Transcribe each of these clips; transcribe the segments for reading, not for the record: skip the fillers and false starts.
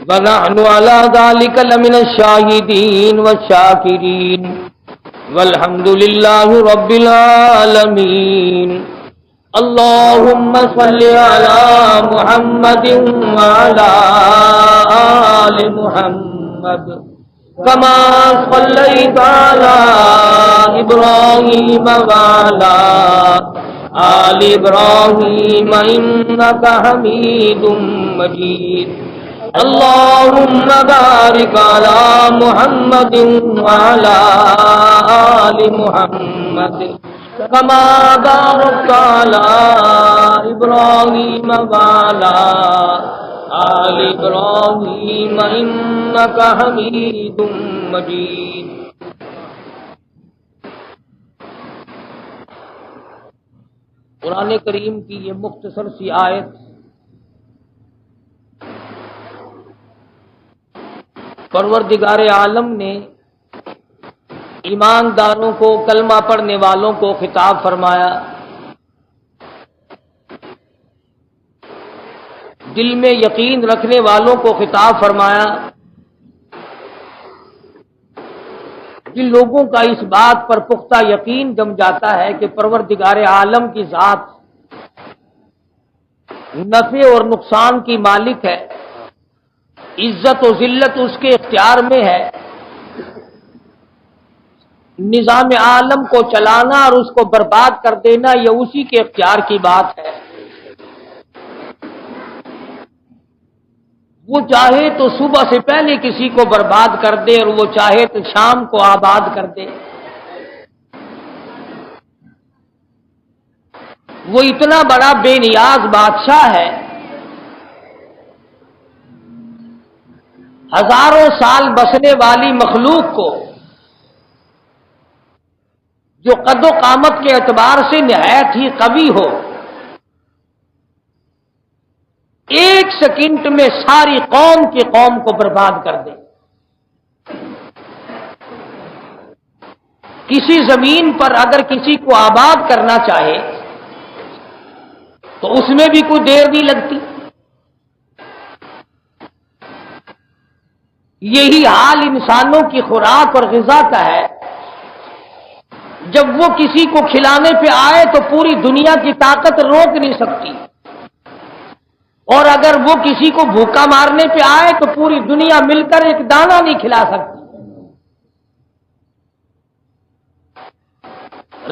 ونحن على ذلك لمن الشاهدين والشاكرين والحمد لله رب العالمين. اللهم صل على محمد وعلى آل محمد كما صليت على إبراهيم وعلى آل إبراهيم إنك حميد مجيد. اللهم بارك على محمد وعلى آل محمد كما باركت على إبراهيم وعلى آل إبراهيم إنك حميد مجيد. قرآن کریم کی یہ مختصر سی آیت پروردگار عالم نے ایمانداروں کو، کلمہ پڑھنے والوں کو خطاب فرمایا، دل میں یقین رکھنے والوں کو خطاب فرمایا. جن لوگوں کا اس بات پر پختہ یقین جم جاتا ہے کہ پروردگار عالم کی ذات نفع اور نقصان کی مالک ہے، عزت و ذلت اس کے اختیار میں ہے، نظام عالم کو چلانا اور اس کو برباد کر دینا یہ اسی کے اختیار کی بات ہے. وہ چاہے تو صبح سے پہلے کسی کو برباد کر دے اور وہ چاہے تو شام کو آباد کر دے. وہ اتنا بڑا بے نیاز بادشاہ ہے، ہزاروں سال بسنے والی مخلوق کو جو قد و قامت کے اعتبار سے نہایت ہی قوی ہو، ایک سیکنڈ میں ساری قوم کی قوم کو برباد کر دے. کسی زمین پر اگر کسی کو آباد کرنا چاہے تو اس میں بھی کوئی دیر نہیں لگتی. یہی حال انسانوں کی خوراک اور غذا کا ہے. جب وہ کسی کو کھلانے پہ آئے تو پوری دنیا کی طاقت روک نہیں سکتی، اور اگر وہ کسی کو بھوکا مارنے پہ آئے تو پوری دنیا مل کر ایک دانہ نہیں کھلا سکتی.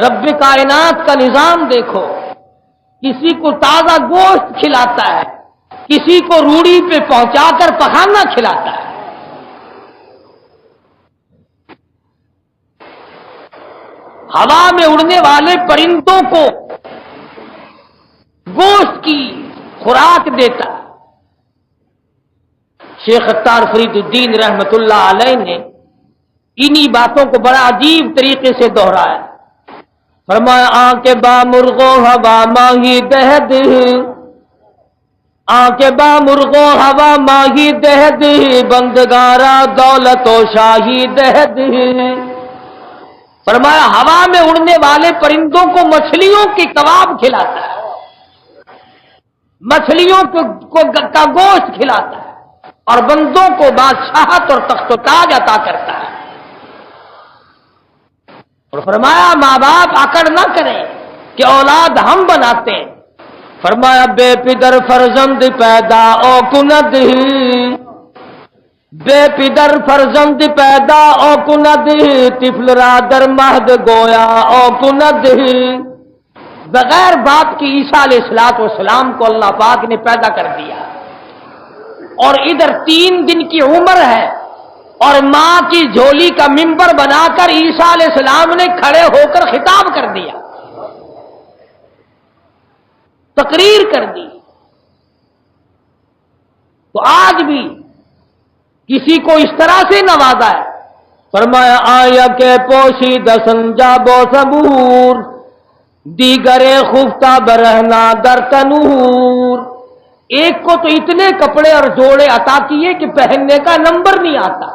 رب کائنات کا نظام دیکھو، کسی کو تازہ گوشت کھلاتا ہے، کسی کو روڑی پہ پہنچا کر پخانا کھلاتا ہے. ہوا میں اڑنے والے پرندوں کو گوشت کی خوراک دیتا. شیخ اتار فرید الدین رحمت اللہ علیہ نے انہی باتوں کو بڑا عجیب طریقے سے دہرایا. فرمایا آنکھ با مرغو ہوا ماہی دہد، آنکھ با مرغو ہوا ماہی دہد، بندگارا دولت و شاہی دہد. فرمایا ہوا میں اڑنے والے پرندوں کو مچھلیوں کی کباب کھلاتا ہے، مچھلیوں کا گوشت کھلاتا ہے، اور بندوں کو بادشاہت اور تخت و تاج عطا کرتا ہے. اور فرمایا ماں باپ آکڑ نہ کریں کہ اولاد ہم بناتے ہیں. فرمایا بے پدر فرزند پیدا او کند، بے پدر فرزند پیدا او کند، طفل را در مہد گویا او کند. بغیر باپ کی عیسیٰ علیہ السلام کو اللہ پاک نے پیدا کر دیا، اور ادھر 3 دن کی عمر ہے، اور ماں کی جھولی کا ممبر بنا کر عیسیٰ علیہ السلام نے کھڑے ہو کر خطاب کر دیا، تقریر کر دی. تو آج بھی کسی کو اس طرح سے نوازا ہے. فرمایا آیا کہ پوشیدہ سنجا بو صبور، دیگر خفتہ برہنا در تنور. ایک کو تو اتنے کپڑے اور جوڑے عطا کیے کہ پہننے کا نمبر نہیں آتا،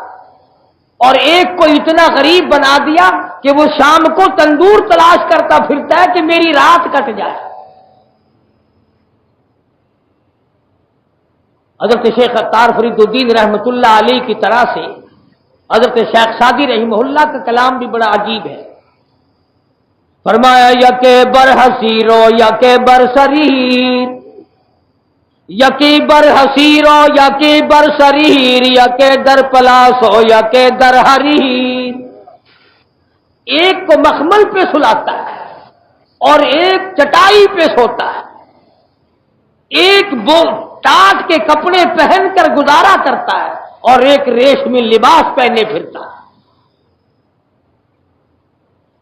اور ایک کو اتنا غریب بنا دیا کہ وہ شام کو تندور تلاش کرتا پھرتا ہے کہ میری رات کٹ جائے. حضرت شیخ عطار فرید الدین رحمۃ اللہ علیہ کی طرح سے حضرت شیخ سعدی رحمہ اللہ کا کلام بھی بڑا عجیب ہے. فرمایا یکے بر حسیرو یکے بر سریر، یکی بر حسیرو یکی بر سریر، یکے در پلاسو یکے در حریر. ایک کو مخمل پہ سلاتا ہے اور ایک چٹائی پہ سوتا ہے، ایک ٹاٹ کے کپڑے پہن کر گزارا کرتا ہے اور ایک ریشمی لباس پہنے پھرتا ہے.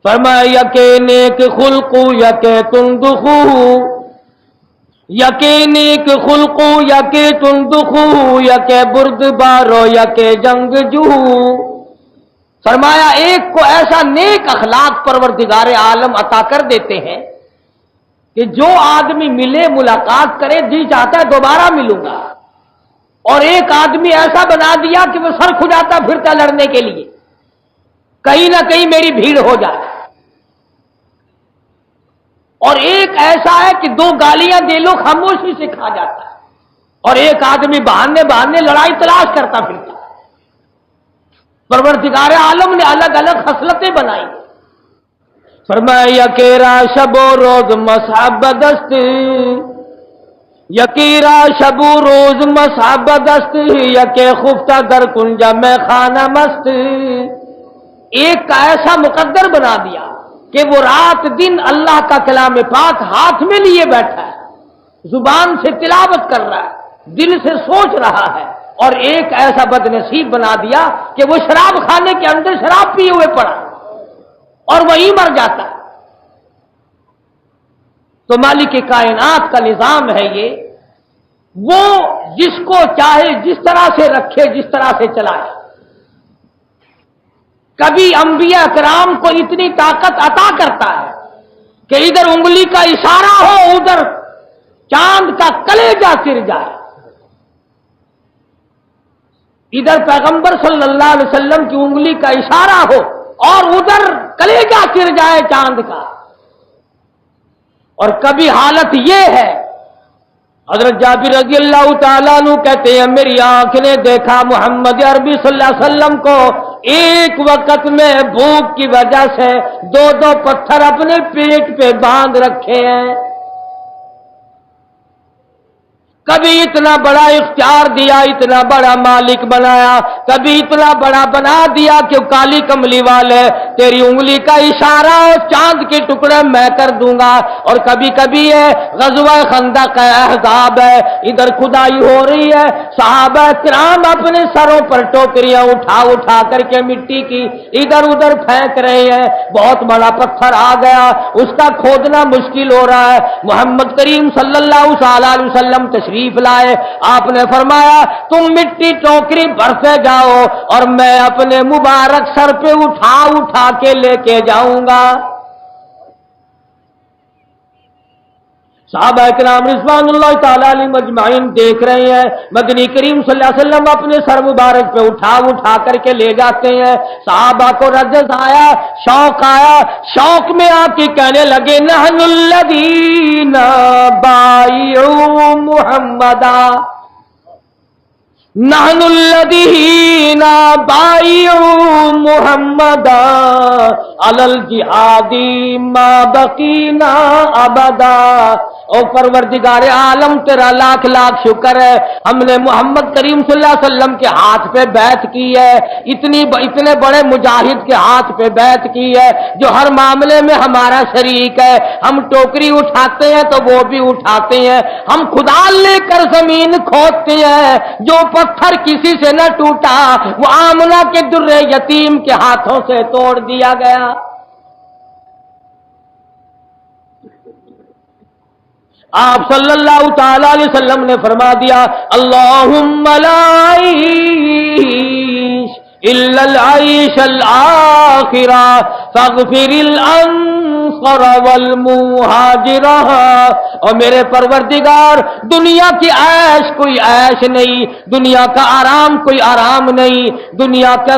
فرمایا یکے نیک خلقو یکے تندخو، یکے نیک خلقو یکے تندخو، یکے برد بارو یکے جنگ جو. فرمایا ایک کو ایسا نیک اخلاق پروردگار عالم عطا کر دیتے ہیں کہ جو آدمی ملے ملاقات کرے جی چاہتا ہے دوبارہ ملوں گا، اور ایک آدمی ایسا بنا دیا کہ وہ سر کھجاتا پھرتا لڑنے کے لیے، کہیں نہ کہیں میری بھیڑ ہو جائے. اور ایک ایسا ہے کہ دو گالیاں دے لو خاموشی سے کھا جاتا ہے، اور ایک آدمی بہانے بہانے لڑائی تلاش کرتا پھرتا. پروردگار عالم نے الگ الگ خصلتیں بنائی. فرمایا یکیرا شب و روز مصحب دست، یکیرا شب و روز مصحب دست، یکے خفتہ در کنجا میں خانہ مست. ایک کا ایسا مقدر بنا دیا کہ وہ رات دن اللہ کا کلام پاک ہاتھ میں لیے بیٹھا ہے، زبان سے تلاوت کر رہا ہے، دل سے سوچ رہا ہے. اور ایک ایسا بد نصیب بنا دیا کہ وہ شراب خانے کے اندر شراب پیے ہوئے پڑا اور وہی مر جاتا ہے. تو مالک کائنات کا نظام ہے یہ، وہ جس کو چاہے جس طرح سے رکھے جس طرح سے چلائے. کبھی انبیاء کرام کو اتنی طاقت عطا کرتا ہے کہ ادھر انگلی کا اشارہ ہو ادھر چاند کا کلیجہ گر جائے. ادھر پیغمبر صلی اللہ علیہ وسلم کی انگلی کا اشارہ ہو اور ادھر کلیجہ گر جائے چاند کا. اور کبھی حالت یہ ہے، حضرت جابر رضی اللہ تعالیٰ عنہ کہتے ہیں میری آنکھ نے دیکھا محمد عربی صلی اللہ علیہ وسلم کو ایک وقت میں بھوک کی وجہ سے دو دو پتھر اپنے پیٹ پہ باندھ رکھے ہیں. کبھی اتنا بڑا اختیار دیا، اتنا بڑا مالک بنایا، کبھی اتنا بڑا بنا دیا کہ کالی کملی والے تیری انگلی کا اشارہ چاند کے ٹکڑے میں کر دوں گا. اور کبھی کبھی ہے غزوہ خندق کا احزاب ہے، ادھر کھدائی ہو رہی ہے، صحابہ کرام اپنے سروں پر ٹوکریاں اٹھا اٹھا کر کے مٹی کی ادھر ادھر پھینک رہے ہیں. بہت بڑا پتھر آ گیا، اس کا کھودنا مشکل ہو رہا ہے. محمد کریم صلی اللہ علیہ وسلم تشریف لائے. آپ نے فرمایا تم مٹی ٹوکری بھرتے جاؤ اور میں اپنے مبارک سر پہ اٹھا اٹھا کے لے کے جاؤں گا. صحابہ کرام رضوان اللہ تعالی علیہ مجمعین دیکھ رہے ہیں مدنی کریم صلی اللہ علیہ وسلم اپنے سر مبارک پہ اٹھا اٹھا کر کے لے جاتے ہیں. صحابہ کو رجز آیا، شوق آیا، شوق میں آ کے کہنے لگے نحن الذین بایعوا محمدا، نحن الذین بایعوا محمدا علی الجہاد ما بقینا ابدا. او پروردگار عالم تیرا لاکھ لاکھ شکر ہے، ہم نے محمد کریم صلی اللہ علیہ وسلم کے ہاتھ پہ بیعت کی ہے، اتنے بڑے مجاہد کے ہاتھ پہ بیعت کی ہے جو ہر معاملے میں ہمارا شریک ہے. ہم ٹوکری اٹھاتے ہیں تو وہ بھی اٹھاتے ہیں، ہم کھدال لے کر زمین کھودتے ہیں. جو پتھر کسی سے نہ ٹوٹا وہ آمنہ کے در یتیم کے ہاتھوں سے توڑ دیا گیا. آپ صلی اللہ تعالی علیہ وسلم نے فرما دیا اللہم لا عیش الا العیش الآخرہ فاغفر الانصر والمہاجرہ. اور میرے پروردگار دنیا کی عیش کوئی عیش نہیں، دنیا کا آرام کوئی آرام نہیں، دنیا کا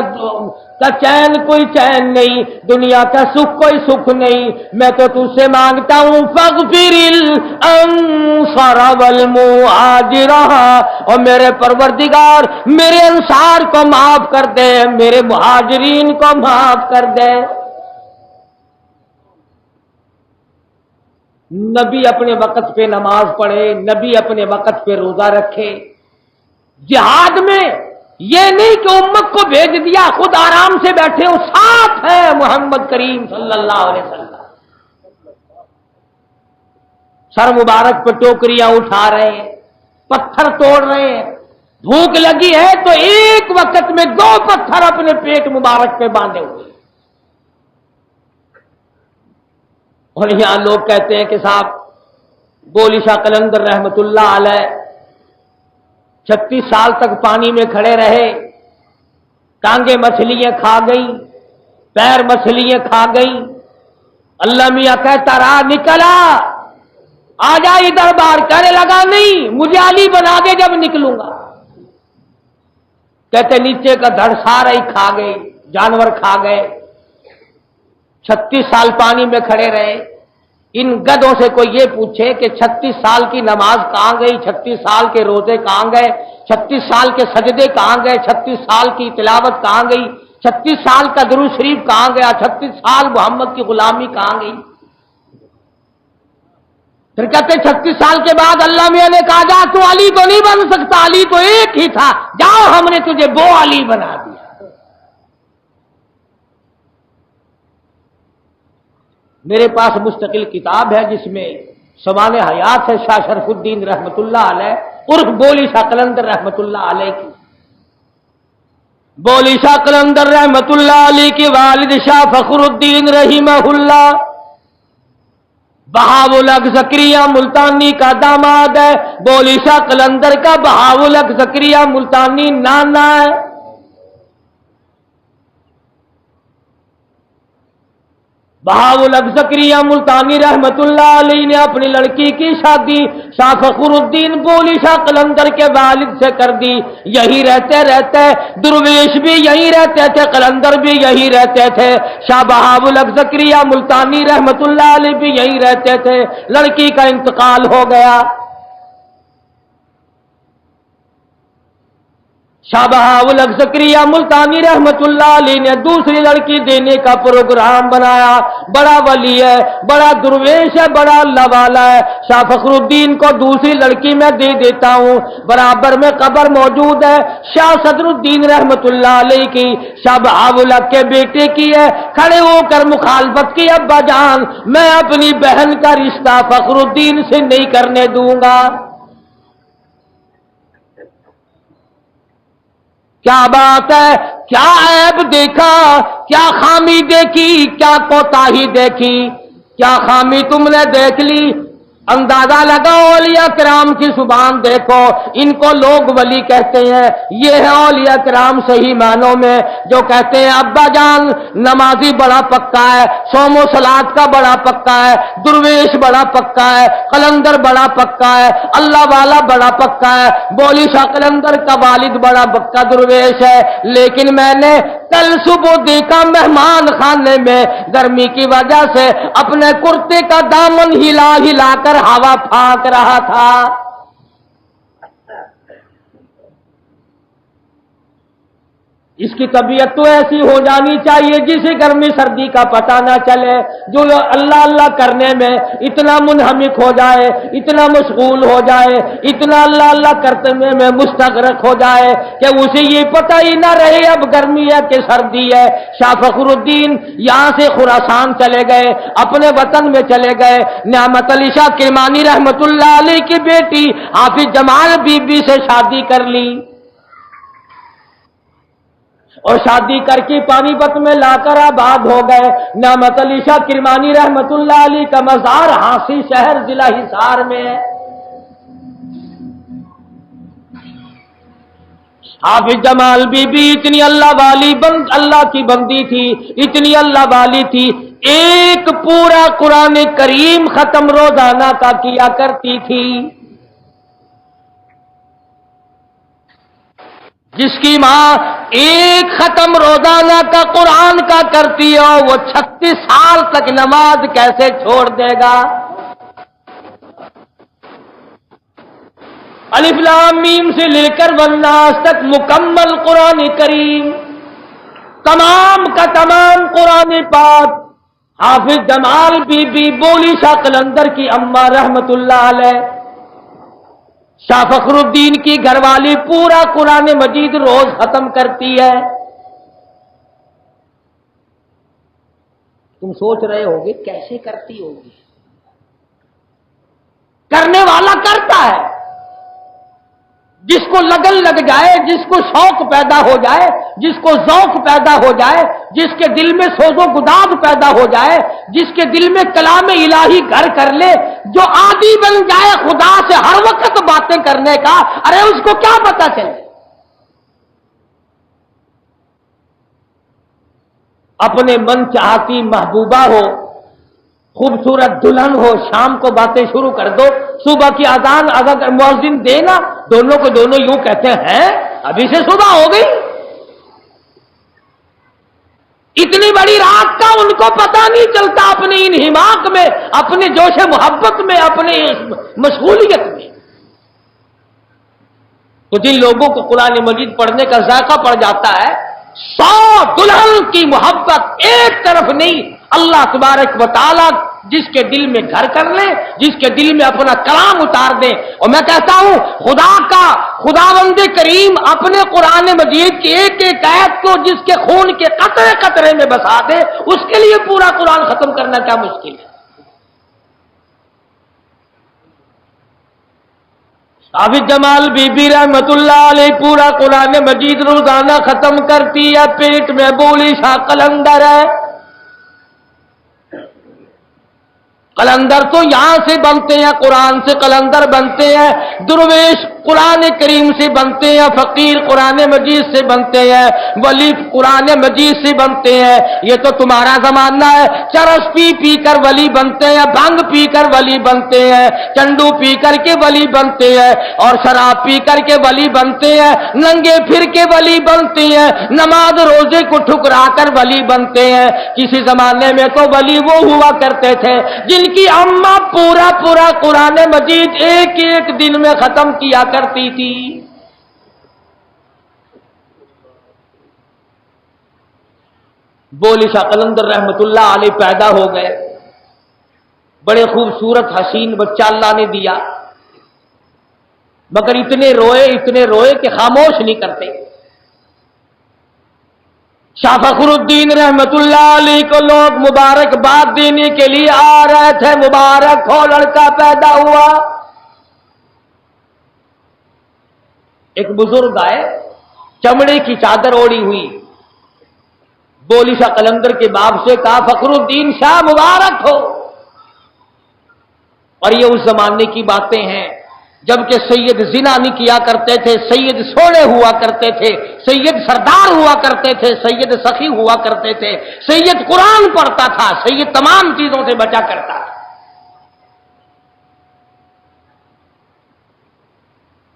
کا چین کوئی چین نہیں، دنیا کا سکھ کوئی سکھ نہیں، میں تو تجھ سے مانگتا ہوں فاغفر الانصار والمہاجر، اور میرے پروردگار میرے انصار کو معاف کر دے، میرے مہاجرین کو معاف کر دے۔ نبی اپنے وقت پہ نماز پڑھے، نبی اپنے وقت پہ روزہ رکھے۔ جہاد میں یہ نہیں کہ امت کو بھیج دیا خود آرام سے بیٹھے ہو، ساتھ ہے محمد کریم صلی اللہ علیہ وسلم، سر مبارک پہ ٹوکریاں اٹھا رہے ہیں، پتھر توڑ رہے ہیں، بھوک لگی ہے تو ایک وقت میں 2 پتھر اپنے پیٹ مبارک پہ باندھے ہوئے۔ اور یہاں لوگ کہتے ہیں کہ صاحب بولی شاہ قلندر رحمت اللہ علیہ 36 سال تک پانی میں کھڑے رہے، ٹانگیں مچھلیاں کھا گئی، پیر مچھلیاں کھا گئی، اللہ میاں کہتا رہا نکلا آ جا ادھر باہر، کہنے لگا نہیں مجھے علی بنا دے جب نکلوں گا۔ کہتے نیچے کا دھڑ سارا ہی کھا گئی، جانور کھا گئے، 36 سال پانی میں کھڑے رہے۔ ان گدوں سے کوئی یہ پوچھے کہ 36 سال کی نماز کہاں گئی، 36 سال کے روزے کہاں گئے، 36 سال کے سجدے کہاں گئے، 36 سال کی تلاوت کہاں گئی، 36 سال کا درود شریف کہاں گیا، 36 سال محمد کی غلامی کہاں گئی؟ پھر کہتے 36 سال کے بعد اللہ میاں نے کہا جا تو علی تو نہیں بن سکتا، علی تو ایک ہی تھا، جاؤ ہم نے تجھے وہ علی بنا دیا۔ میرے پاس مستقل کتاب ہے جس میں سمان حیات ہے شاہ شرف الدین رحمت اللہ علیہ عرف بولی شاہ قلندر رحمت اللہ علیہ کی۔ بولی شاہ قلندر رحمت اللہ علیہ کے والد شاہ فخر الدین رحمہ اللہ بہاول حق زکریا ملتانی کا داماد ہے، بولی شاہ قلندر کا بہاول حق زکریا ملتانی نانا ہے۔ بہاول حق زکریا ملتانی رحمت اللہ علیہ نے اپنی لڑکی کی شادی شاہ فخر الدین بولی شاہ قلندر کے والد سے کر دی۔ یہی رہتے رہتے درویش بھی یہی رہتے تھے، قلندر بھی یہی رہتے تھے، شاہ بہاول حق زکریا ملتانی رحمت اللہ علیہ بھی یہی رہتے تھے۔ لڑکی کا انتقال ہو گیا، شاہ بہاول حق زکریا ملتانی رحمت اللہ علیہ نے دوسری لڑکی دینے کا پروگرام بنایا۔ بڑا ولی ہے، بڑا درویش ہے، بڑا اللہ والا ہے، شاہ فخر الدین کو دوسری لڑکی میں دے دیتا ہوں۔ برابر میں قبر موجود ہے شاہ صدر الدین رحمت اللہ علیہ کی، شاہ بہاول حق کے بیٹے کی ہے۔ کھڑے ہو کر مخالفت کی، ابا جان میں اپنی بہن کا رشتہ فخر الدین سے نہیں کرنے دوں گا۔ کیا بات ہے، کیا عیب دیکھا، کیا خامی دیکھی، کیا کوتاہی دیکھی، کیا خامی تم نے دیکھ لی؟ اندازہ لگاؤ، اولیاء کرام کی زبان دیکھو، ان کو لوگ ولی کہتے ہیں، یہ ہے اولیاء کرام صحیح معنوں میں جو کہتے ہیں ابا جان نمازی بڑا پکا ہے، صوم و صلات کا بڑا پکا ہے، درویش بڑا پکا ہے، قلندر بڑا پکا ہے، اللہ والا بڑا پکا ہے، بولی شاہ قلندر کا والد بڑا پکا درویش ہے، لیکن میں نے کل صبح دیکھا مہمان خانے میں گرمی کی وجہ سے اپنے کرتے کا دامن ہلا ہلا کر ہوا پھانک رہا تھا۔ اس کی طبیعت تو ایسی ہو جانی چاہیے جسے گرمی سردی کا پتہ نہ چلے، جو اللہ اللہ کرنے میں اتنا منہمک ہو جائے، اتنا مشغول ہو جائے، اتنا اللہ اللہ کرتے میں مستغرق ہو جائے کہ اسے یہ پتہ ہی نہ رہے اب گرمی ہے کہ سردی ہے۔ شاہ فخر الدین یہاں سے خراسان چلے گئے، اپنے وطن میں چلے گئے، نعمت علی شاہ کرمانی رحمت اللہ علیہ کی بیٹی حافظ جمال بی بی سے شادی کر لی، اور شادی کر کے پانی پت میں لا کر آباد ہو گئے۔ نعمت علی شاہ کرمانی رحمت اللہ علیہ کا مزار ہانسی شہر ضلع حصار میں ہے۔ حافظ جمال بی بی اتنی اللہ والی اللہ کی بندی تھی، اتنی اللہ والی تھی، ایک پورا قرآن کریم ختم روزانہ کا کیا کرتی تھی۔ جس کی ماں ایک ختم روزانہ کا قرآن کا کرتی ہو، وہ 36 سال تک نماز کیسے چھوڑ دے گا؟ الف لام میم سے لے کر والناس تک مکمل قرآن کریم، تمام کا تمام قرآن پاک حافظ جمال بی بی بولی شاہ قلندر کی اماں رحمت اللہ علیہ، شاہ فخر الدین کی گھر والی پورا قرآن مجید روز ختم کرتی ہے۔ تم سوچ رہے ہوگے کیسے کرتی ہوگی؟ کرنے والا کرتا ہے، جس کو لگن لگ جائے، جس کو شوق پیدا ہو جائے، جس کو ذوق پیدا ہو جائے، جس کے دل میں سوز و گداز پیدا ہو جائے، جس کے دل میں کلام الہی گھر کر لے، جو عادی بن جائے خدا سے ہر وقت باتیں کرنے کا، ارے اس کو کیا پتا چلے؟ اپنے من چاہتی محبوبہ ہو، خوبصورت دلہن ہو، شام کو باتیں شروع کر دو، صبح کی اذان اگر مؤذن دے نا، دونوں کو دونوں یوں کہتے ہیں ابھی سے صبح ہو گئی۔ اتنی بڑی رات کا ان کو پتہ نہیں چلتا، اپنے انہماک میں، اپنے جوش محبت میں، اپنے مشغولیت میں۔ تو جن لوگوں کو قرآن مجید پڑھنے کا ذائقہ پڑ جاتا ہے، 100 دلہن کی محبت ایک طرف نہیں، اللہ تبارک و تعالی جس کے دل میں گھر کر لے، جس کے دل میں اپنا کلام اتار دے۔ اور میں کہتا ہوں خداوند کریم اپنے قرآن مجید کی ایک ایک آیت کو جس کے خون کے قطرے قطرے میں بسا دے، اس کے لیے پورا قرآن ختم کرنا کیا مشکل ہے؟ حافظ جمال بی بی رحمت اللہ علیہ پورا قرآن مجید روزانہ ختم کرتی ہے، پیٹ میں بولی شاہ قلندر ہے۔ قلندر تو یہاں سے بنتے ہیں، قرآن سے قلندر بنتے ہیں، درویش قرآن کریم سے بنتے ہیں، فقیر قرآن مجید سے بنتے ہیں، ولی قرآن مجید سے بنتے ہیں۔ یہ تو تمہارا زمانہ ہے، چرس پی پی کر ولی بنتے ہیں، بھنگ پی کر ولی بنتے ہیں، چنڈو پی کر کے ولی بنتے ہیں، اور شراب پی کر کے ولی بنتے ہیں، ننگے پھر کے ولی بنتے ہیں، نماز روزے کو ٹھکرا کر ولی بنتے ہیں۔ کسی زمانے میں تو ولی وہ ہوا کرتے تھے جن کی اماں پورا قرآن مجید ایک ایک دن میں ختم کیا کرتی تھی۔ بولی شاہ قلندر رحمت اللہ علیہ پیدا ہو گئے، بڑے خوبصورت حسین بچہ اللہ نے دیا، مگر اتنے روئے کہ خاموش نہیں کرتے۔ شاہ فخر الدین رحمت اللہ علیہ کو لوگ مبارکباد دینے کے لیے آ رہے تھے، مبارک ہو لڑکا پیدا ہوا۔ ایک بزرگ آئے، چمڑے کی چادر اوڑی ہوئی، بولی شاہ قلندر کے باپ سے کہا فخر الدین شاہ مبارک ہو۔ اور یہ اس زمانے کی باتیں ہیں جبکہ سید زنا نہیں کیا کرتے تھے، سید سوڑے ہوا کرتے تھے، سید سردار ہوا کرتے تھے، سید سخی ہوا کرتے تھے، سید قرآن پڑھتا تھا، سید تمام چیزوں سے بچا کرتا تھا۔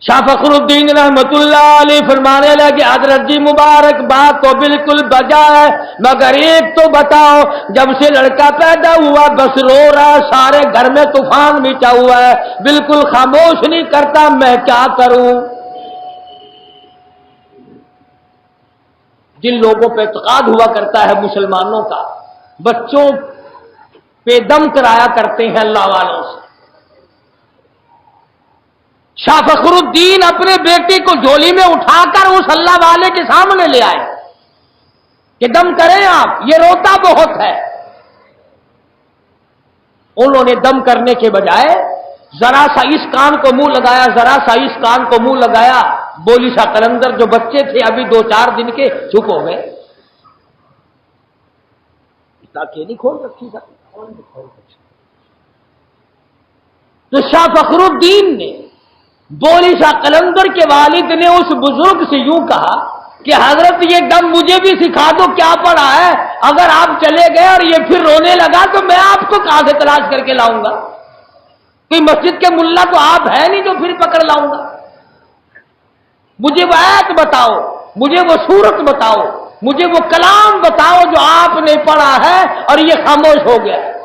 شاہ فخر الدین رحمت اللہ علیہ فرمانے لگے حضرت جی مبارک بات تو بالکل بجا ہے، مگر ایک تو بتاؤ، جب سے لڑکا پیدا ہوا بس رو رہا، سارے گھر میں طوفان مچا ہوا ہے، بالکل خاموش نہیں کرتا، میں کیا کروں؟ جن لوگوں پہ اعتقاد ہوا کرتا ہے مسلمانوں کا، بچوں پہ دم کرایا کرتے ہیں اللہ والوں سے۔ شاہ فخر الدین اپنے بیٹی کو جھولی میں اٹھا کر اس اللہ والے کے سامنے لے آئے کہ دم کریں آپ، یہ روتا بہت ہے۔ انہوں نے دم کرنے کے بجائے ذرا سا اس کان کو منہ لگایا، ذرا سا اس کان کو منہ لگایا، بولی شاہ قلندر جو بچے تھے ابھی 2-4 دن کے چپ ہو گئے۔ تاکہ نہیں کھول رکھی تھا تو شاہ فخر الدین نے، بولی شاہ قلندر کے والد نے اس بزرگ سے یوں کہا کہ حضرت یہ دم مجھے بھی سکھا دو، کیا پڑا ہے؟ اگر آپ چلے گئے اور یہ پھر رونے لگا تو میں آپ کو کہاں سے تلاش کر کے لاؤں گا؟ کوئی مسجد کے ملا تو آپ ہے نہیں جو پھر پکڑ لاؤں گا۔ مجھے وہ آیت بتاؤ، مجھے وہ سورت بتاؤ، مجھے وہ کلام بتاؤ جو آپ نے پڑھا ہے اور یہ خاموش ہو گیا ہے۔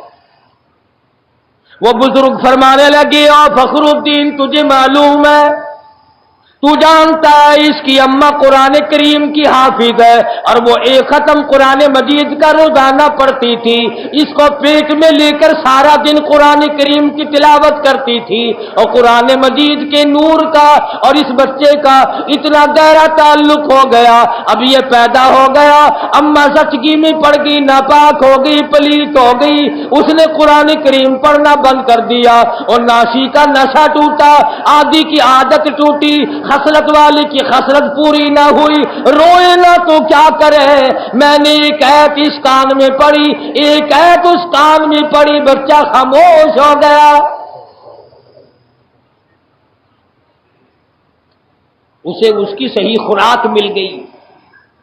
وہ بزرگ فرمانے لگے، اور فخر الدین تجھے معلوم ہے، تو جانتا ہے اس کی اماں قرآن کریم کی حافظ ہے، اور وہ ایک ختم قرآن مجید کا روزانہ پڑھتی تھی، اس کو پیٹ میں لے کر سارا دن قرآن کریم کی تلاوت کرتی تھی، اور قرآن مجید کے نور کا اور اس بچے کا اتنا گہرا تعلق ہو گیا، اب یہ پیدا ہو گیا، اماں سچگی میں پڑ گئی، ناپاک ہو گئی، پلیت ہو گئی، اس نے قرآن کریم پڑھنا بند کر دیا، اور ناشی کا نشہ ٹوٹا، آدھی کی عادت ٹوٹی، خصلت والی کی خصلت پوری نہ ہوئی، روئے نہ تو کیا کرے، میں نے ایک ایت اس کان میں پڑھی، ایک ایت اس کان میں پڑھی، بچہ خاموش ہو گیا۔ اسے اس کی صحیح خوراک مل گئی،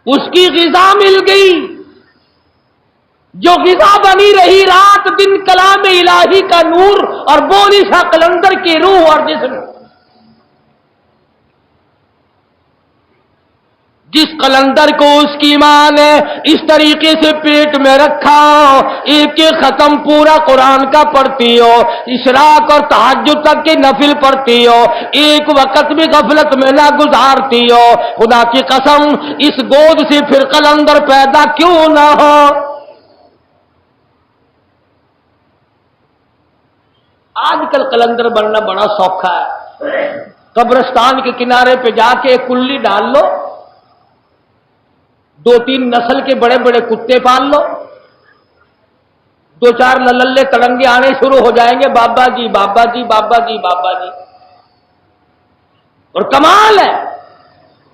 اس کی غذا مل گئی، جو غذا بنی رہی رات دن کلام الہی کا نور اور بولی شاہ قلندر کی روح اور جسم، جس قلندر کو اس کی ماں نے اس طریقے سے پیٹ میں رکھا، ایک ایک ختم پورا قرآن کا پڑھتی ہو، اشراق اور تہجد تک کے نفل پڑھتی ہو، ایک وقت بھی غفلت میں نہ گزارتی ہو، خدا کی قسم اس گود سے پھر قلندر پیدا کیوں نہ ہو۔ آج کل قلندر بننا بڑا سوکھا ہے، قبرستان کے کنارے پہ جا کے ایک کلی ڈال لو، دو تین نسل کے بڑے بڑے کتے پال لو، دو چار للے تڑنگے آنے شروع ہو جائیں گے، بابا جی بابا جی بابا جی بابا جی۔ اور کمال ہے،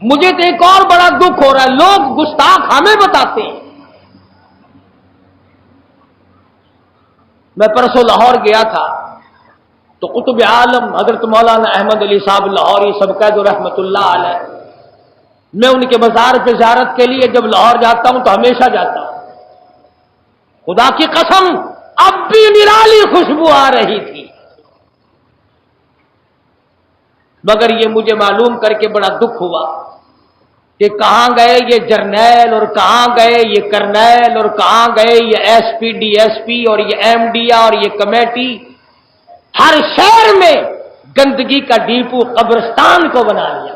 مجھے تو ایک اور بڑا دکھ ہو رہا ہے، لوگ گستاخ ہمیں بتاتے ہیں۔ میں پرسوں لاہور گیا تھا تو قطب عالم حضرت مولانا احمد علی صاحب لاہوری سبقید رحمت اللہ علیہ، میں ان کے مزار پہ زیارت کے لیے جب لاہور جاتا ہوں تو ہمیشہ جاتا ہوں، خدا کی قسم اب بھی نرالی خوشبو آ رہی تھی، مگر یہ مجھے معلوم کر کے بڑا دکھ ہوا کہ کہاں گئے یہ جرنیل، اور کہاں گئے یہ کرنیل، اور کہاں گئے یہ S P D S P اور یہ ایم ڈی اور یہ کمیٹی۔ ہر شہر میں گندگی کا ڈیپو قبرستان کو بنا لیا۔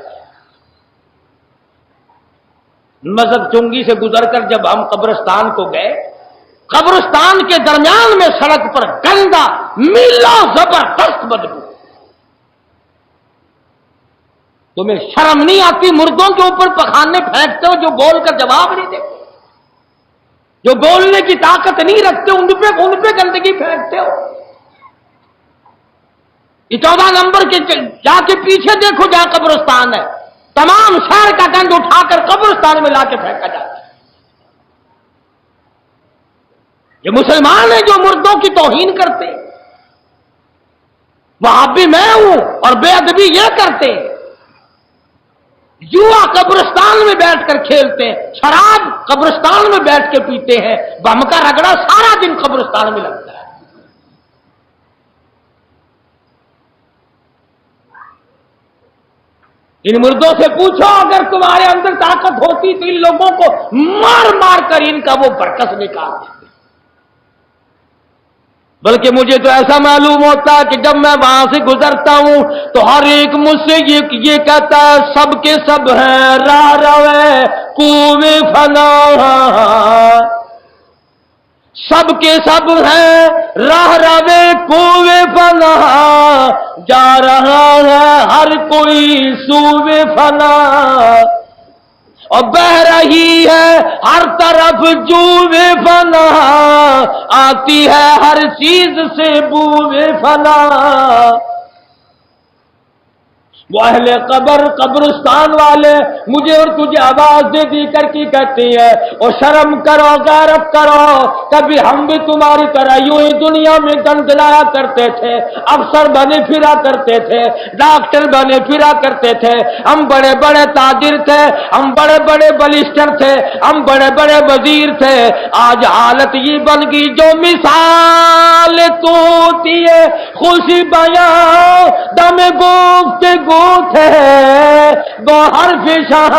مذہب چنگی سے گزر کر جب ہم قبرستان کو گئے، قبرستان کے درمیان میں سڑک پر گندا میلا زبردست بدبو۔ تمہیں شرم نہیں آتی مردوں کے اوپر پخانے پھینکتے ہو جو بول کر جواب نہیں دیتے، جو بولنے کی طاقت نہیں رکھتے، ان پہ گندگی پھینکتے ہو۔ یہ 14 نمبر کے جا کے پیچھے دیکھو جہاں قبرستان ہے، تمام شہر کا گند اٹھا کر قبرستان میں لا کے پھینکا جاتا ہے۔ یہ مسلمان ہیں جو مردوں کی توہین کرتے ہیں، وہاں بھی میں ہوں اور بے ادبی یہ کرتے ہیں، جوا قبرستان میں بیٹھ کر کھیلتے ہیں، شراب قبرستان میں بیٹھ کے پیتے ہیں، بم کا رگڑا سارا دن قبرستان میں لگتا ہے۔ ان مردوں سے پوچھو اگر تمہارے اندر طاقت ہوتی تو ان لوگوں کو مار مار کر ان کا وہ برکس نکال دیتے۔ بلکہ مجھے تو ایسا معلوم ہوتا ہے کہ جب میں وہاں سے گزرتا ہوں تو ہر ایک مجھ سے یہ کہتا ہے سب کے سب ہیں راہ روے کوے فنا، سب کے سب ہیں راہ روے کوے فنا، جا رہا ہے ہر کوئی سوے فنا، اور بہ رہی ہے ہر طرف جوے فنا، آتی ہے ہر چیز سے بوے فنا۔ وہ اہل قبر قبرستان والے مجھے اور تجھے آواز دے دی کر کے کہتے ہیں اور شرم کرو غیرت کرو، کبھی ہم بھی تمہاری طرح یوں ہی دنیا میں گنگلایا کرتے تھے، افسر بنے پھرا کرتے تھے، ڈاکٹر بنے پھرا کرتے تھے، ہم بڑے بڑے تاجر تھے، ہم بڑے بڑے بلسٹر تھے، ہم بڑے بڑے وزیر تھے، آج حالت یہ بن گئی جو مثال تو ہوتی ہے خوشی بیاں دم گفتگو تھے وہ حرف شاہ،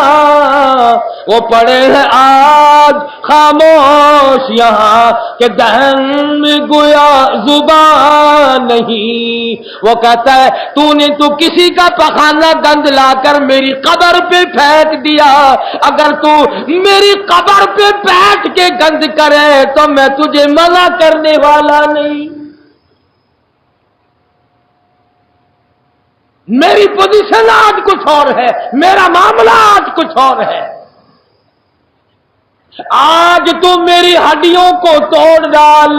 وہ پڑے ہیں آج خاموش یہاں کہ دہن میں گویا زبان نہیں۔ وہ کہتا ہے تو کسی کا پخانہ گند لا کر میری قبر پہ پھینک دیا، اگر تو میری قبر پہ بیٹھ کے گند کرے تو میں تجھے منع کرنے والا نہیں۔ میری پوزیشن آج کچھ اور ہے، میرا معاملہ آج کچھ اور ہے۔ آج تو میری ہڈیوں کو توڑ ڈال،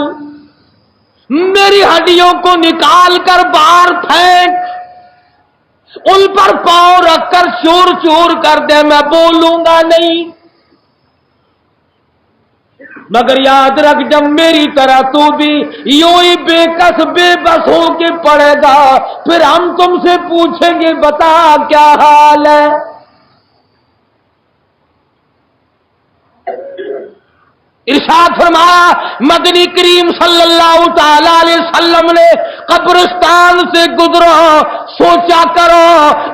میری ہڈیوں کو نکال کر باہر پھینک، ان پر پاؤں رکھ کر چور چور کر دے، میں بولوں گا نہیں۔ مگر یاد رکھ جب میری طرح تو بھی یوں ہی بے کس بے بس ہو کے پڑے گا، پھر ہم تم سے پوچھیں گے بتا کیا حال ہے۔ ارشاد فرمایا مدنی کریم صلی اللہ تعالی علیہ وسلم نے قبرستان سے گزرو، سوچا کرو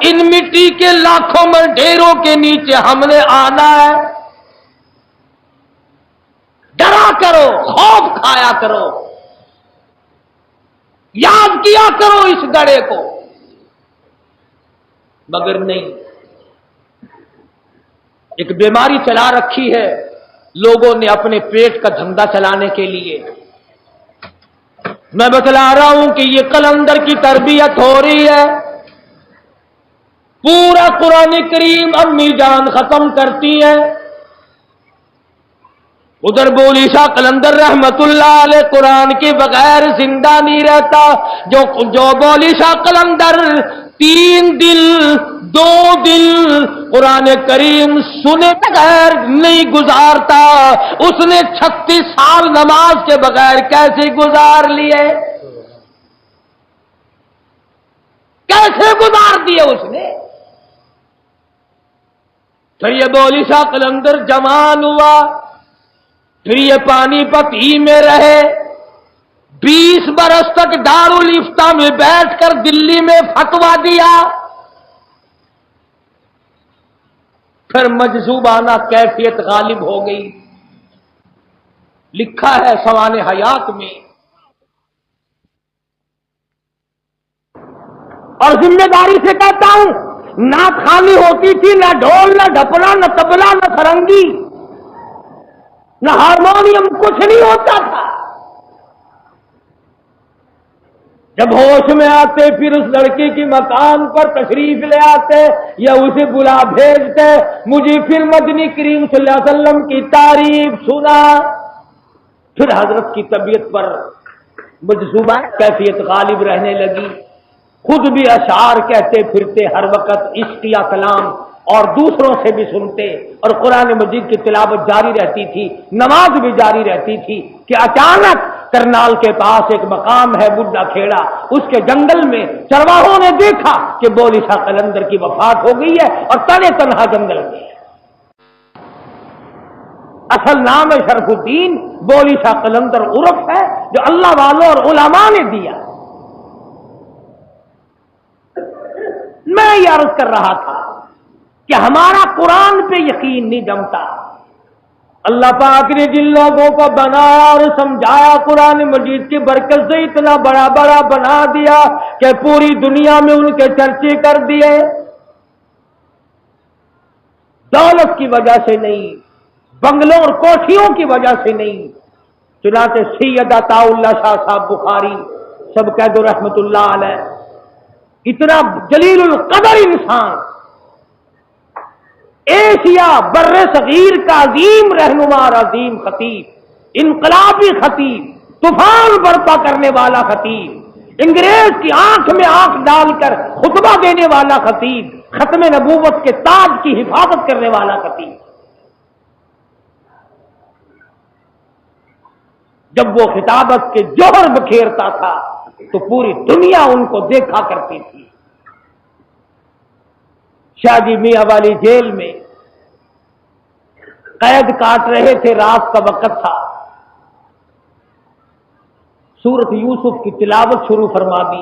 ان مٹی کے لاکھوں میں ڈھیروں کے نیچے ہم نے آنا ہے، ڈرا کرو، خوف کھایا کرو، یاد کیا کرو اس گڑھے کو، مگر نہیں۔ ایک بیماری چلا رکھی ہے لوگوں نے اپنے پیٹ کا دھندا چلانے کے لیے۔ میں بتلا رہا ہوں کہ یہ قلندر کی تربیت ہو رہی ہے، پورا قرآن کریم امی جان ختم کرتی ہے، ادھر بولی شاہ قلندر رحمت اللہ علیہ قرآن کے بغیر زندہ نہیں رہتا، جو بولی شاہ قلندر 3 دن 2 دن قرآن کریم سنے بغیر نہیں گزارتا، اس نے 36 سال نماز کے بغیر کیسے گزار لیے، کیسے گزار دیے اس نے۔ پھر یہ بولی شاہ قلندر جوان ہوا، پھر یہ پانی پت ہی میں رہے، 20 برس تک دارالفتہ میں بیٹھ کر دلی میں فتویٰ دیا، پھر مجذوبانہ کیفیت غالب ہو گئی۔ لکھا ہے سوانح حیات میں، اور ذمہ داری سے کہتا ہوں نعت خوانی ہوتی تھی، نہ ڈھول نہ ڈھپلا نہ تبلا نہ سرنگی نہ ہارمونیم، کچھ نہیں ہوتا تھا۔ جب ہوش میں آتے پھر اس لڑکی کی مکان پر تشریف لے آتے یا اسے بلا بھیجتے، مجھے پھر مدنی کریم صلی اللہ علیہ وسلم کی تعریف سنا، پھر حضرت کی طبیعت پر مجذوبہ کیفیت غالب رہنے لگی، خود بھی اشعار کہتے پھرتے ہر وقت، عشقیہ کلام، اور دوسروں سے بھی سنتے، اور قرآن مجید کی تلاوت جاری رہتی تھی، نماز بھی جاری رہتی تھی کہ اچانک کرنال کے پاس ایک مقام ہے بڈھا کھیڑا، اس کے جنگل میں چرواہوں نے دیکھا کہ بولی شاہ قلندر کی وفات ہو گئی ہے اور تنے تنہا جنگل میں ہے۔ اصل نام شرف الدین بولی شاہ قلندر عرف ہے جو اللہ والوں اور علماء نے دیا۔ میں یہ عرض کر رہا تھا کہ ہمارا قرآن پہ یقین نہیں جمتا۔ اللہ پاک نے جن لوگوں کو بنایا اور سمجھایا قرآن مجید کی برکت سے اتنا بڑا بڑا بنا دیا کہ پوری دنیا میں ان کے چرچے کر دیے، دولت کی وجہ سے نہیں، بنگلوں اور کوٹھیوں کی وجہ سے نہیں۔ چنانچہ سید عطا اللہ شاہ صاحب بخاری سب کہہ دو رحمت اللہ علیہ، اتنا جلیل القدر انسان، ایشیا بر صغیر کا عظیم رہنما، عظیم خطیب، انقلابی خطیب، طوفان برپا کرنے والا خطیب، انگریز کی آنکھ میں آنکھ ڈال کر خطبہ دینے والا خطیب، ختم نبوت کے تاج کی حفاظت کرنے والا خطیب، جب وہ خطابت کے جوہر بکھیرتا تھا تو پوری دنیا ان کو دیکھا کرتی تھی۔ شاہ جی میاں والی جیل میں قید کاٹ رہے تھے، رات کا وقت تھا، سورۃ یوسف کی تلاوت شروع فرما دی۔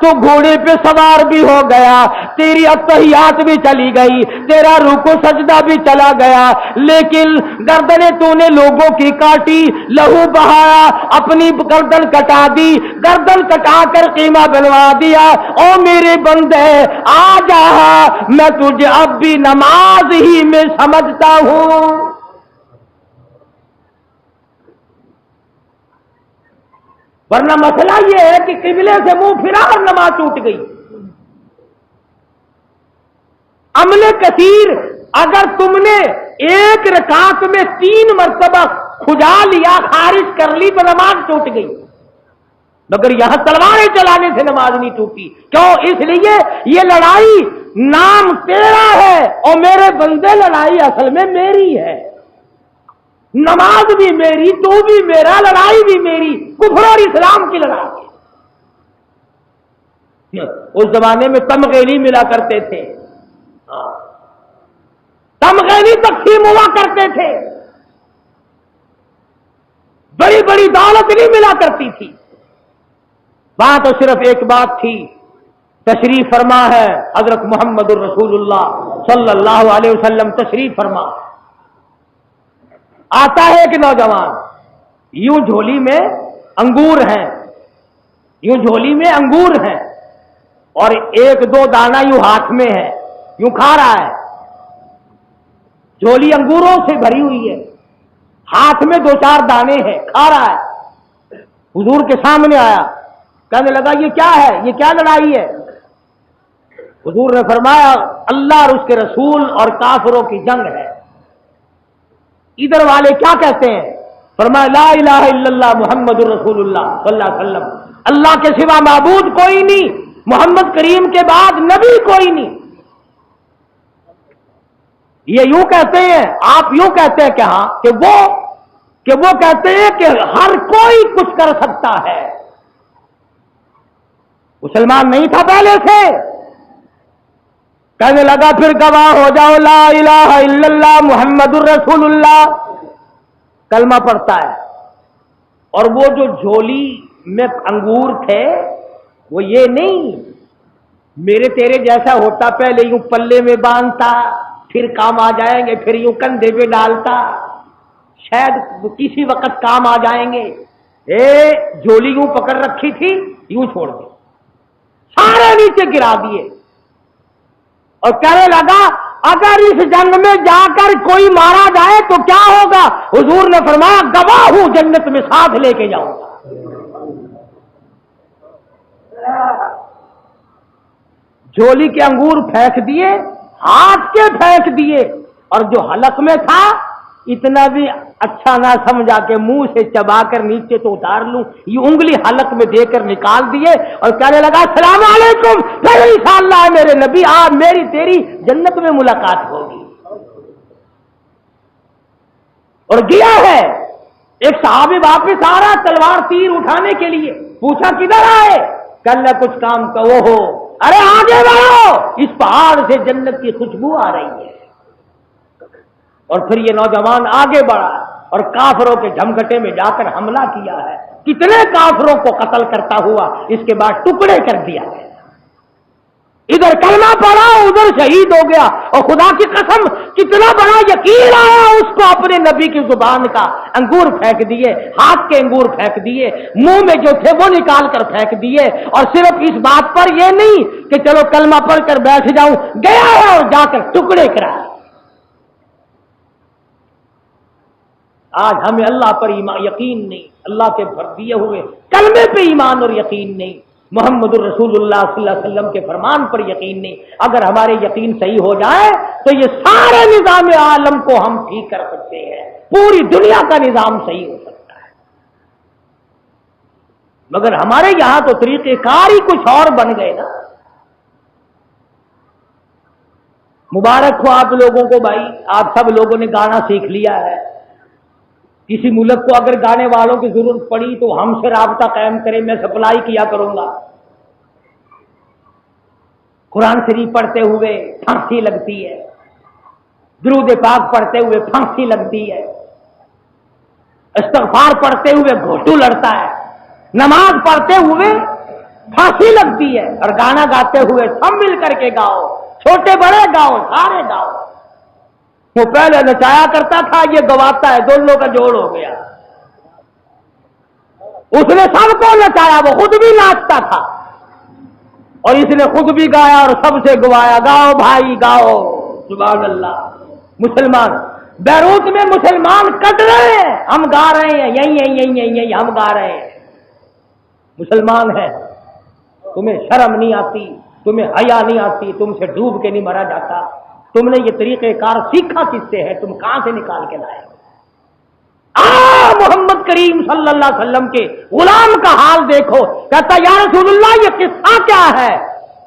تو گھوڑے پہ سوار بھی ہو گیا، تیری اتحیات بھی چلی گئی، تیرا رکوع سجدہ بھی چلا گیا، لیکن گردنیں تو نے لوگوں کی کاٹی، لہو بہایا، اپنی گردن کٹا دی، گردن کٹا کر قیمہ بنوا دیا۔ او میرے بندے آ جا، میں تجھے اب بھی نماز ہی میں سمجھتا ہوں۔ ورنہ مسئلہ یہ ہے کہ قبلے سے منہ پھرا اور نماز ٹوٹ گئی۔ عمل کثیر، اگر تم نے ایک رکعت میں 3 مرتبہ کھجا لیا، خارج کر لی، تو نماز ٹوٹ گئی، مگر یہاں تلواریں چلانے سے نماز نہیں ٹوٹی۔ کیوں؟ اس لیے یہ لڑائی نام تیرا ہے اور میرے بندے لڑائی اصل میں میری ہے، نماز بھی میری، تو بھی میرا، لڑائی بھی میری، کفر اور اسلام کی لڑائی ہے۔ اس زمانے میں تمغے نہیں ملا کرتے تھے، تمغے نہیں تقسیم ہوا کرتے تھے، بڑی بڑی دولت نہیں ملا کرتی تھی، وہاں تو صرف ایک بات تھی۔ تشریف فرما ہے حضرت محمد الرسول اللہ صلی اللہ علیہ وسلم، تشریف فرما۔ آتا ہے ایک نوجوان، یوں جھولی میں انگور ہیں، یوں جھولی میں انگور ہیں، اور 1-2 دانہ یوں ہاتھ میں ہے، یوں کھا رہا ہے، جھولی انگوروں سے بھری ہوئی ہے، ہاتھ میں 2-4 دانے ہیں، کھا رہا ہے۔ حضور کے سامنے آیا، کہنے لگا یہ کیا ہے، یہ کیا لڑائی ہے؟ حضور نے فرمایا اللہ اور اس کے رسول اور کافروں کی جنگ ہے۔ ادھر والے کیا کہتے ہیں؟ فرمایا لا الہ الا اللہ محمد الرسول اللہ صلی اللہ علیہ وسلم، اللہ کے سوا معبود کوئی نہیں، محمد کریم کے بعد نبی کوئی نہیں۔ یہ یوں کہتے ہیں، آپ یوں کہتے ہیں کہ ہاں، کہ وہ کہتے ہیں کہ ہر کوئی کچھ کر سکتا ہے۔ مسلمان نہیں تھا پہلے سے، کہنے لگا پھر گواہ ہو جاؤ لا الہ الا اللہ محمد الرسول اللہ، کلمہ پڑھتا ہے۔ اور وہ جو جھولی میں انگور تھے وہ یہ نہیں میرے تیرے جیسا ہوتا، پہلے یوں پلے میں باندھتا، پھر کام آ جائیں گے، پھر یوں کندھے پہ ڈالتا، شاید کسی وقت کام آ جائیں گے۔ جھولی یوں پکڑ رکھی تھی، یوں چھوڑ دی، سارے نیچے گرا دیے، اور کہنے لگا اگر اس جنگ میں جا کر کوئی مارا جائے تو کیا ہوگا؟ حضور نے فرمایا گواہ ہوں جنت میں ساتھ لے کے جاؤں گا۔ جھولی کے انگور پھینک دیے، ہاتھ کے پھینک دیے، اور جو حلق میں تھا اتنا بھی اچھا نہ سمجھا کہ منہ سے چبا کر نیچے تو اتار لوں، یہ انگلی حلق میں دے کر نکال دیے، اور کہنے لگا السلام علیکم، پھر انشاءاللہ میرے نبی آج میری تیری جنت میں ملاقات ہوگی۔ اور گیا ہے ایک صحابی واپس آ رہا تلوار تیر اٹھانے کے لیے، پوچھا کدھر آئے؟ کل کچھ کام کا وہ ہو، ارے آگے بڑھو، اس پہاڑ سے جنت کی خوشبو آ رہی ہے۔ اور پھر یہ نوجوان آگے بڑھا اور کافروں کے جھمگٹے میں جا کر حملہ کیا ہے، کتنے کافروں کو قتل کرتا ہوا اس کے بعد ٹکڑے کر دیا گیا، ادھر کلمہ پڑھا ادھر شہید ہو گیا، اور خدا کی قسم کتنا بڑا یقین آیا اس کو اپنے نبی کی زبان کا، انگور پھینک دیے، ہاتھ کے انگور پھینک دیے، منہ میں جو تھے وہ نکال کر پھینک دیے، اور صرف اس بات پر یہ نہیں کہ چلو کلمہ پڑھ کر بیٹھ جاؤں، گیا ہے اور جا کر ٹکڑے کرائے۔ آج ہمیں اللہ پر ایمان یقین نہیں، اللہ کے دیے ہوئے کلمے پہ ایمان اور یقین نہیں، محمد الرسول اللہ صلی اللہ علیہ وسلم کے فرمان پر یقین نہیں۔ اگر ہمارے یقین صحیح ہو جائے تو یہ سارے نظام عالم کو ہم ٹھیک کر سکتے ہیں، پوری دنیا کا نظام صحیح ہو سکتا ہے، مگر ہمارے یہاں تو طریقے کار ہی کچھ اور بن گئے نا۔ مبارک ہو آپ لوگوں کو بھائی، آپ سب لوگوں نے گانا سیکھ لیا ہے۔ کسی ملک کو اگر گانے والوں کی ضرورت پڑی تو ہم سے رابطہ قائم کرے، میں سپلائی کیا کروں گا۔ قرآن شریف پڑھتے ہوئے پھانسی لگتی ہے، درود پاک پڑھتے ہوئے پھانسی لگتی ہے، استغفار پڑھتے ہوئے گھوٹو لڑتا ہے، نماز پڑھتے ہوئے پھانسی لگتی ہے، اور گانا گاتے ہوئے سب مل کر کے گاؤ، چھوٹے بڑے گاؤ، سارے گاؤ۔ وہ پہلے نچایا کرتا تھا، یہ گواتا ہے، دونوں کا جوڑ ہو گیا۔ اس نے سب کو نچایا، وہ خود بھی ناچتا تھا، اور اس نے خود بھی گایا اور سب سے گوایا، گاؤ بھائی گاؤ۔ سبحان اللہ۔ مسلمان بیروت میں مسلمان کٹ رہے ہیں، ہم گا رہے ہیں، یہی ہم گا رہے ہیں۔ مسلمان ہے، تمہیں شرم نہیں آتی، تمہیں حیا نہیں آتی، تم سے ڈوب کے نہیں مرا جاتا، تم نے یہ طریقہ کار سیکھا کس سے ہے، تم کہاں سے نکال کے لائے؟ محمد کریم صلی اللہ علیہ وسلم کے غلام کا حال دیکھو، کہتا یا رسول اللہ یہ قصہ کیا ہے؟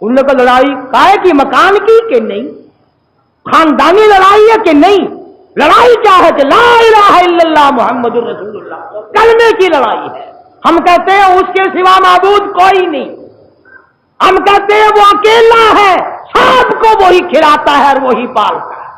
ان نے کہا لڑائی کائے کی مکان کی کہ نہیں، خاندانی لڑائی ہے کہ نہیں، لڑائی کیا ہے کہ لا الہ الا اللہ محمد الرسول اللہ، کلمے کی لڑائی ہے۔ ہم کہتے ہیں اس کے سوا معبود کوئی نہیں، ہم کہتے ہیں وہ اکیلا ہے، سب کو وہی کھلاتا ہے اور وہی پالتا ہے۔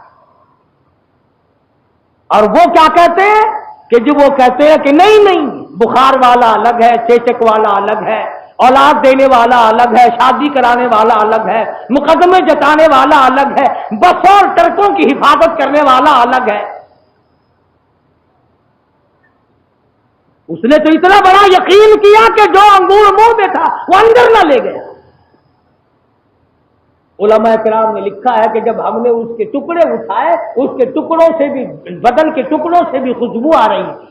اور وہ کیا کہتے ہیں کہ جو وہ کہتے ہیں کہ نہیں بخار والا الگ ہے، چیچک والا الگ ہے، اولاد دینے والا الگ ہے، شادی کرانے والا الگ ہے، مقدمے جتانے والا الگ ہے، بسوں اور ٹرکوں کی حفاظت کرنے والا الگ ہے۔ اس نے تو اتنا بڑا یقین کیا کہ جو انگور منہ میں تھا وہ اندر نہ لے گیا۔ علماء کرام نے لکھا ہے کہ جب ہم نے اس کے ٹکڑے اٹھائے، اس کے ٹکڑوں سے بھی، بدن کے ٹکڑوں سے بھی خوشبو آ رہی تھی۔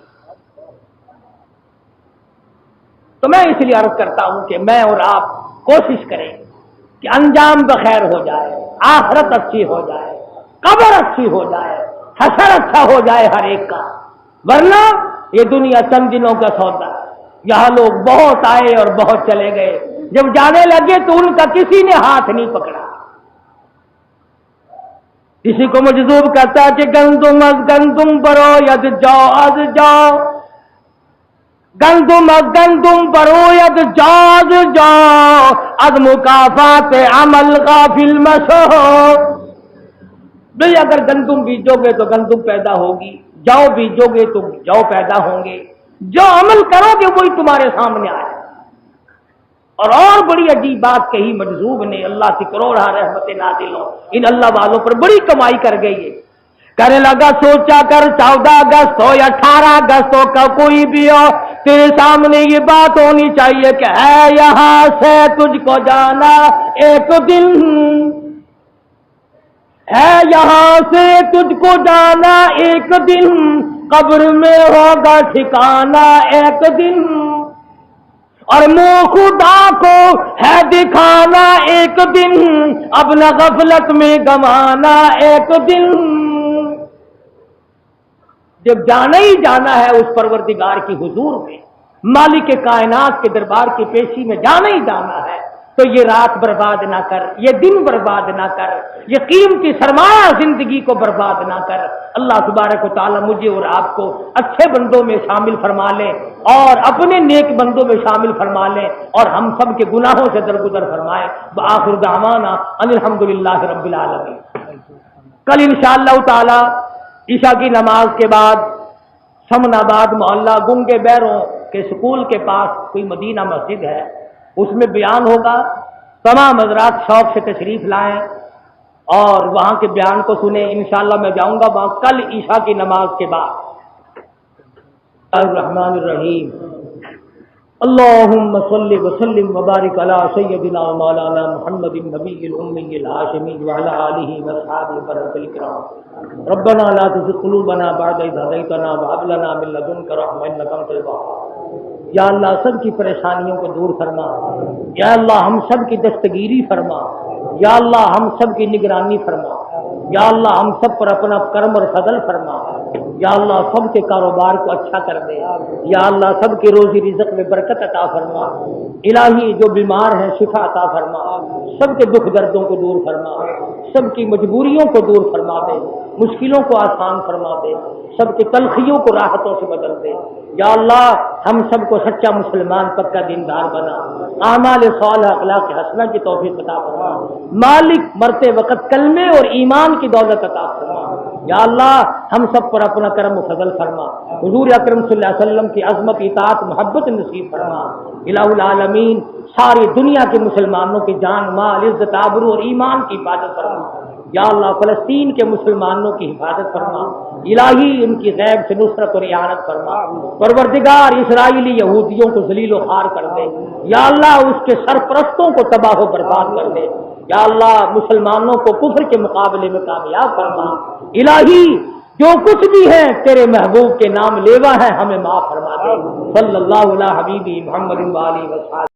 تو میں اس لیے عرض کرتا ہوں کہ میں اور آپ کوشش کریں کہ انجام بخیر ہو جائے، آخرت اچھی ہو جائے، قبر اچھی ہو جائے، حشر اچھا ہو جائے ہر ایک کا، ورنہ یہ دنیا چند دنوں کا سودا ہے۔ یہاں لوگ بہت آئے اور بہت چلے گئے، جب جانے لگے تو ان کا کسی نے ہاتھ نہیں پکڑا۔ کسی کو مجذوب کہتا ہے کہ گندم از گندم برو ید جاؤ از جاؤ، گندم از گندم برو ید جاؤ از جاؤ، از مکافات عمل غافل مشو۔ بھئی اگر گندم بیجو گے تو گندم پیدا ہوگی، جو بیجو گے تو جو پیدا ہوں گے، جو عمل کرو گے وہی تمہارے سامنے آئے۔ اور بڑی عجیب بات کہی مجذوب نے، اللہ سے کروڑا رحمت نازل ہو، ان اللہ والوں پر بڑی کمائی کر گئی ہے۔ کہنے لگا سوچا کر 14 اگست ہو یا 18 اگست ہو کا کوئی بھی ہو، تیرے سامنے یہ بات ہونی چاہیے کہ ہے یہاں سے تجھ کو جانا ایک دن، ہے یہاں سے تجھ کو جانا ایک دن، قبر میں ہوگا ٹھکانا ایک دن، اور منہ خدا کو ہے دکھانا ایک دن، اپنا غفلت میں گنوانا ایک دن۔ جب جانا ہی جانا ہے اس پروردگار کی حضور میں، مالک کائنات کے دربار کی پیشی میں جانا ہی جانا ہے، تو یہ رات برباد نہ کر، یہ دن برباد نہ کر، یہ قیمتی سرمایہ زندگی کو برباد نہ کر۔ اللہ تبارک و تعالی مجھے اور آپ کو اچھے بندوں میں شامل فرما لے، اور اپنے نیک بندوں میں شامل فرما لے، اور ہم سب کے گناہوں سے درگزر فرمائے۔ وآخر دعوانا ان الحمدللہ رب العالمین۔ کل انشاءاللہ تعالی عشاء کی نماز کے بعد سمن آباد محلہ گنگے بیروں کے سکول کے پاس کوئی مدینہ مسجد ہے، اس میں بیان ہوگا۔ تمام حضرات شوق سے تشریف لائیں اور وہاں کے بیان کو سنیں۔ انشاءاللہ میں جاؤں گا وہاں کل عشاء کی نماز کے بعد۔ الرحمن الرحیم، اللہم صلی وسلم وبارک علی سیدنا مولانا محمد النبی الأمی الہاشمی وعلی آلہ وصحبہ بررۃ الکرام۔ ربنا لا تزغ قلوبنا بعد اذ ہدیتنا وہب لنا من لدنک رحمۃ انک انت الوہاب۔ یا اللہ سب کی پریشانیوں کو دور فرما، یا اللہ ہم سب کی دستگیری فرما، یا اللہ ہم سب کی نگرانی فرما، یا اللہ ہم سب پر اپنا کرم اور فضل فرما، یا اللہ سب کے کاروبار کو اچھا کر دے، یا اللہ سب کی روزی رزق میں برکت عطا فرما، الہی جو بیمار ہیں شفا عطا فرما، سب کے دکھ دردوں کو دور فرما، سب کی مجبوریوں کو دور فرما دے، مشکلوں کو آسان فرما دے، سب کی تلخیوں کو راحتوں سے بدل دے، یا اللہ ہم سب کو سچا مسلمان پکا دیندار بنا، اعمال صالحہ اخلاق حسنہ کی توفیق عطا فرما، مالک مرتے وقت کلمے اور ایمان کی دولت عطا فرما، یا اللہ ہم سب پر اپنا کرم و فضل فرما، حضور اکرم صلی اللہ علیہ وسلم کی عظمت اطاعت محبت نصیب فرما، الہ العالمین ساری دنیا کے مسلمانوں کی جان مال عزت آبرو اور ایمان کی حفاظت فرما، یا اللہ فلسطین کے مسلمانوں کی حفاظت فرما، الہی ان کی غیب سے نصرت اور اعانت فرما، پروردگار اسرائیلی یہودیوں کو ذلیل و خوار کر دے، یا اللہ اس کے سرپرستوں کو تباہ و برباد کر دے، یا اللہ مسلمانوں کو کفر کے مقابلے میں کامیاب فرما، الہی جو کچھ بھی ہے تیرے محبوب کے نام لیوا ہے ہمیں معاف فرما دے، صلی اللہ علیہ حبیبی محمد و آلہ وصحبہ